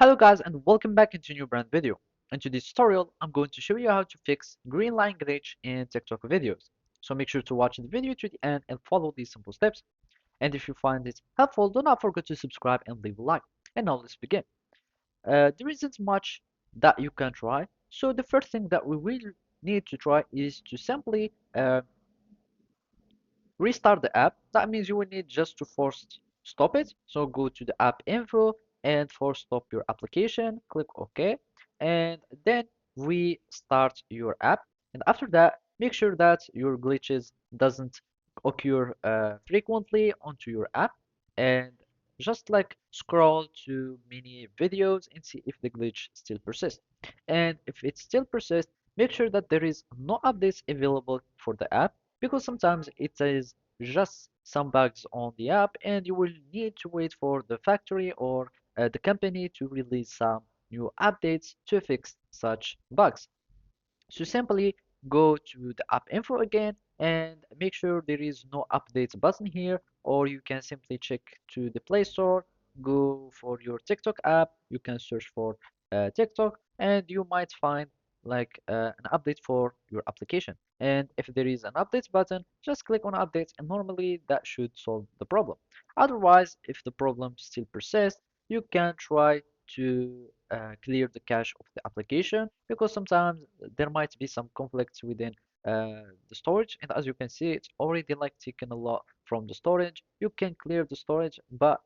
Hello guys and welcome back into a new brand video. In today's tutorial, I'm going to show you how to fix green line glitch in TikTok videos. So make sure to watch the video to the end and follow these simple steps. And if you find it helpful, do not forget to subscribe and leave a like. And now let's begin. There isn't much that you can try. So the first thing that we will need to try is to simply restart the app. That means you will need just to force stop it. So go to the app info and force stop your application, click OK, and then restart your app. And after that, make sure that your glitches doesn't occur frequently onto your app, and just like scroll to many videos and see if the glitch still persists. And if it still persists, make sure that there is no updates available for the app, because sometimes it is just some bugs on the app and you will need to wait for the factory or the company to release some new updates to fix such bugs. So simply go to the app info again and make sure there is no updates button here, or you can simply check to the Play Store, go for your TikTok app, you can search for TikTok, and you might find like an update for your application. And if there is an updates button, just click on updates and normally that should solve the problem. Otherwise, if the problem still persists, you can try to clear the cache of the application, because sometimes there might be some conflicts within the storage, and as you can see it's already like taken a lot from the storage. You can clear the storage, but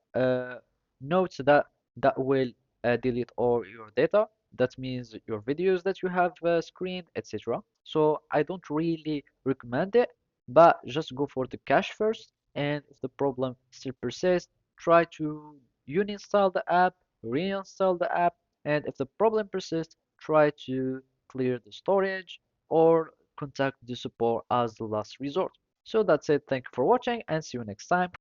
note that that will delete all your data. That means your videos that you have screened, etc. So I don't really recommend it, but just go for the cache first, and if the problem still persists, try to uninstall the app, reinstall the app, and if the problem persists, try to clear the storage or contact the support as the last resort. So that's it. Thank you for watching and see you next time.